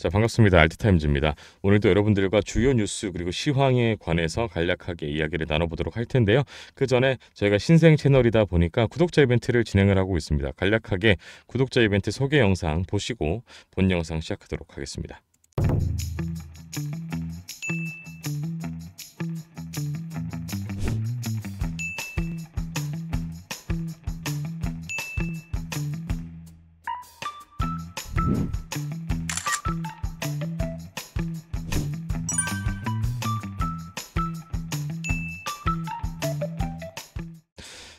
자, 반갑습니다. 알트타임즈입니다. 오늘도 여러분들과 주요 뉴스 그리고 시황에 관해서 간략하게 이야기를 나눠보도록 할 텐데요. 그 전에 저희가 신생 채널이다 보니까 구독자 이벤트를 진행을 하고 있습니다. 간략하게 구독자 이벤트 소개 영상 보시고 본 영상 시작하도록 하겠습니다.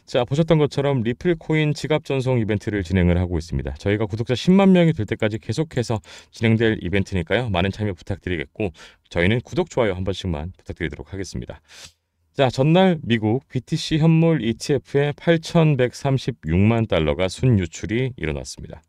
자, 보셨던 것처럼 리플코인 지갑 전송 이벤트를 진행을 하고 있습니다. 저희가 구독자 10만 명이 될 때까지 계속해서 진행될 이벤트니까요. 많은 참여 부탁드리겠고 저희는 구독, 좋아요 한 번씩만 부탁드리도록 하겠습니다. 자, 전날 미국 BTC 현물 ETF의 8,136만 달러가 순유출이 일어났습니다.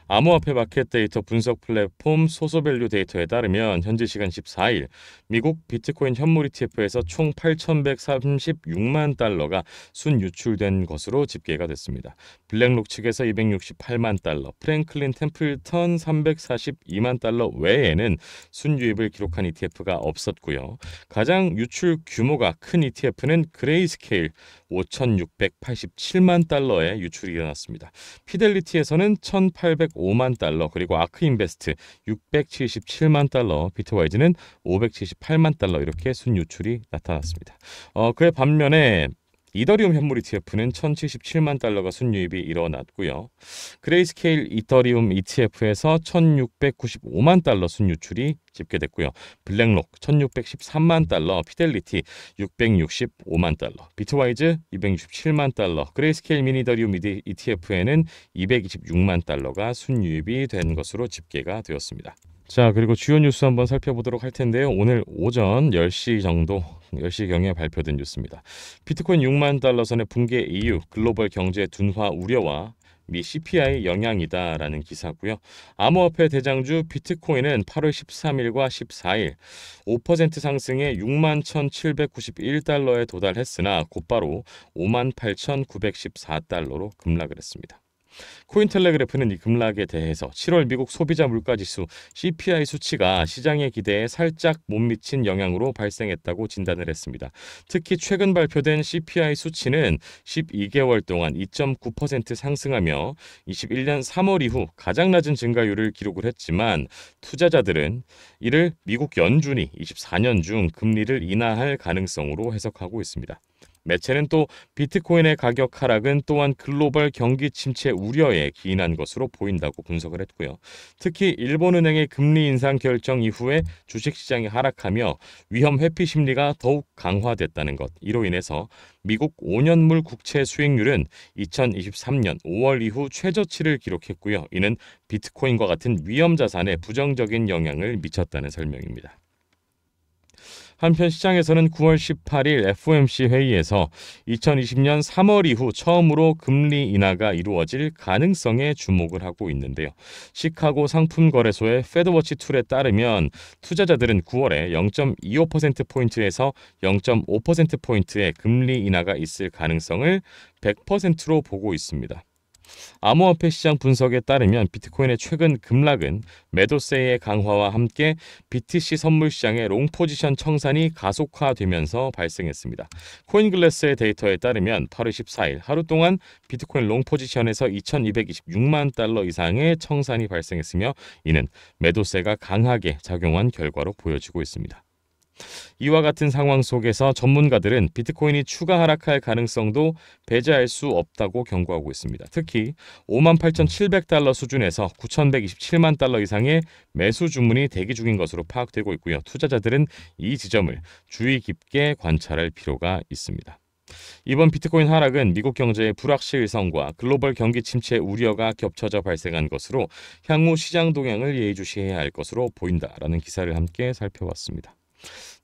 암호화폐 마켓 데이터 분석 플랫폼 소소밸류 데이터에 따르면 현지 시간 14일 미국 비트코인 현물 ETF에서 총 8,136만 달러가 순유출된 것으로 집계가 됐습니다. 블랙록 측에서 268만 달러, 프랭클린 템플턴 342만 달러 외에는 순유입을 기록한 ETF가 없었고요. 가장 유출 규모가 큰 ETF는 그레이스케일 5,687만 달러의 유출이 일어났습니다. 피델리티에서는 1,805만 달러, 그리고 아크인베스트 677만 달러, 비트와이즈는 578만 달러 이렇게 순유출이 나타났습니다. 그의 반면에 이더리움 현물 ETF는 1,077만 달러가 순유입이 일어났고요. 그레이스케일 이더리움 ETF에서 1,695만 달러 순유출이 집계됐고요. 블랙록 1,613만 달러, 피델리티 665만 달러, 비트와이즈 267만 달러, 그레이스케일 미니 이더리움 ETF에는 226만 달러가 순유입이 된 것으로 집계가 되었습니다. 자, 그리고 주요 뉴스 한번 살펴보도록 할 텐데요. 오늘 오전 10시 정도 10시경에 발표된 뉴스입니다. 비트코인 6만 달러 선의 붕괴 이유, 글로벌 경제 둔화 우려와 미 CPI 영향이다라는 기사고요. 암호화폐 대장주 비트코인은 8월 13일과 14일 5% 상승해 6만 1,791달러에 도달했으나 곧바로 5만 8,914달러로 급락을 했습니다. 코인텔레그래프는 이 급락에 대해서 7월 미국 소비자 물가지수 CPI 수치가 시장의 기대에 살짝 못 미친 영향으로 발생했다고 진단을 했습니다. 특히 최근 발표된 CPI 수치는 12개월 동안 2.9% 상승하며 21년 3월 이후 가장 낮은 증가율을 기록을 했지만 투자자들은 이를 미국 연준이 24년 중 금리를 인하할 가능성으로 해석하고 있습니다. 매체는 또 비트코인의 가격 하락은 또한 글로벌 경기 침체 우려에 기인한 것으로 보인다고 분석을 했고요. 특히 일본은행의 금리 인상 결정 이후에 주식시장이 하락하며 위험 회피 심리가 더욱 강화됐다는 것, 이로 인해서 미국 5년물 국채 수익률은 2023년 5월 이후 최저치를 기록했고요. 이는 비트코인과 같은 위험 자산에 부정적인 영향을 미쳤다는 설명입니다. 한편 시장에서는 9월 18일 FOMC 회의에서 2020년 3월 이후 처음으로 금리 인하가 이루어질 가능성에 주목을 하고 있는데요. 시카고 상품거래소의 페드워치 툴에 따르면 투자자들은 9월에 0.25%포인트에서 0.5%포인트의 금리 인하가 있을 가능성을 100%로 보고 있습니다. 암호화폐 시장 분석에 따르면 비트코인의 최근 급락은 매도세의 강화와 함께 BTC 선물 시장의 롱 포지션 청산이 가속화되면서 발생했습니다. 코인글래스의 데이터에 따르면 8월 14일 하루 동안 비트코인 롱 포지션에서 2,226만 달러 이상의 청산이 발생했으며 이는 매도세가 강하게 작용한 결과로 보여지고 있습니다. 이와 같은 상황 속에서 전문가들은 비트코인이 추가 하락할 가능성도 배제할 수 없다고 경고하고 있습니다. 특히 58,700달러 수준에서 9,127만 달러 이상의 매수 주문이 대기 중인 것으로 파악되고 있고요. 투자자들은 이 지점을 주의 깊게 관찰할 필요가 있습니다. 이번 비트코인 하락은 미국 경제의 불확실성과 글로벌 경기 침체 우려가 겹쳐져 발생한 것으로 향후 시장 동향을 예의주시해야 할 것으로 보인다라는 기사를 함께 살펴봤습니다.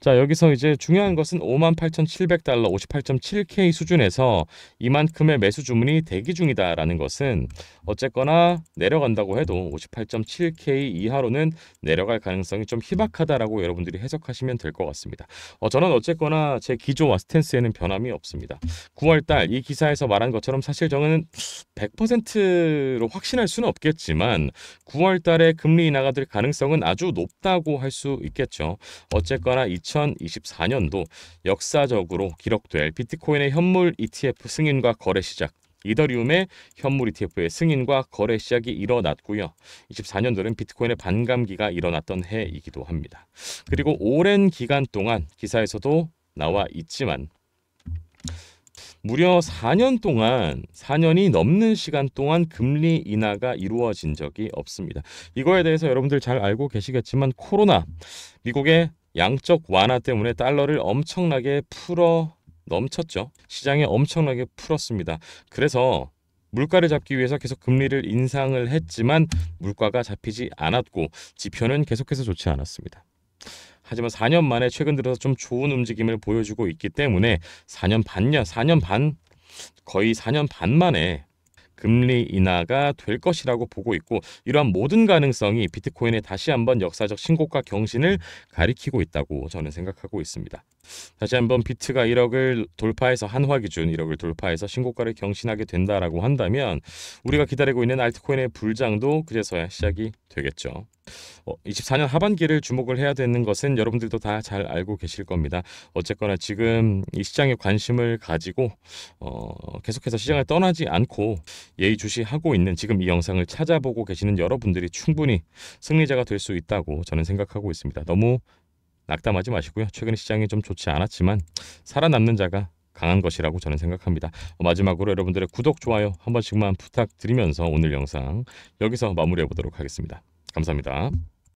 자, 여기서 이제 중요한 것은 58,700달러 58.7K 수준에서 이만큼의 매수 주문이 대기 중이다라는 것은 어쨌거나 내려간다고 해도 58.7K 이하로는 내려갈 가능성이 좀 희박하다라고 여러분들이 해석하시면 될 것 같습니다. 저는 어쨌거나 제 기조와 스탠스에는 변함이 없습니다. 9월달 이 기사에서 말한 것처럼 사실 저는 100%로 확신할 수는 없겠지만 9월달에 금리 인하가 될 가능성은 아주 높다고 할 수 있겠죠. 어쨌거나 2024년도 역사적으로 기록될 비트코인의 현물 ETF 승인과 거래 시작, 이더리움의 현물 ETF의 승인과 거래 시작이 일어났고요. 24년도는 비트코인의 반감기가 일어났던 해이기도 합니다. 그리고 오랜 기간 동안 기사에서도 나와 있지만 무려 4년 동안 4년이 넘는 시간 동안 금리 인하가 이루어진 적이 없습니다. 이거에 대해서 여러분들 잘 알고 계시겠지만 코로나, 미국의 양적 완화 때문에 달러를 엄청나게 풀어 넘쳤죠. 시장에 엄청나게 풀었습니다. 그래서 물가를 잡기 위해서 계속 금리를 인상을 했지만 물가가 잡히지 않았고 지표는 계속해서 좋지 않았습니다. 하지만 4년 만에 최근 들어서 좀 좋은 움직임을 보여주고 있기 때문에 4년 반, 거의 4년 반 만에 금리 인하가 될 것이라고 보고 있고 이러한 모든 가능성이 비트코인의 다시 한번 역사적 신고가 경신을 가리키고 있다고 저는 생각하고 있습니다. 다시 한번 비트가 1억을 돌파해서 한화 기준 1억을 돌파해서 신고가를 경신하게 된다라고 한다면 우리가 기다리고 있는 알트코인의 불장도 그제서야 시작이 되겠죠. 24년 하반기를 주목을 해야 되는 것은 여러분들도 다 잘 알고 계실 겁니다. 어쨌거나 지금 이 시장에 관심을 가지고 계속해서 시장을 떠나지 않고 예의주시하고 있는 지금 이 영상을 찾아보고 계시는 여러분들이 충분히 승리자가 될 수 있다고 저는 생각하고 있습니다. 너무 낙담하지 마시고요. 최근 시장이 좀 좋지 않았지만 살아남는 자가 강한 것이라고 저는 생각합니다. 마지막으로 여러분들의 구독, 좋아요 한 번씩만 부탁드리면서 오늘 영상 여기서 마무리해 보도록 하겠습니다. 감사합니다.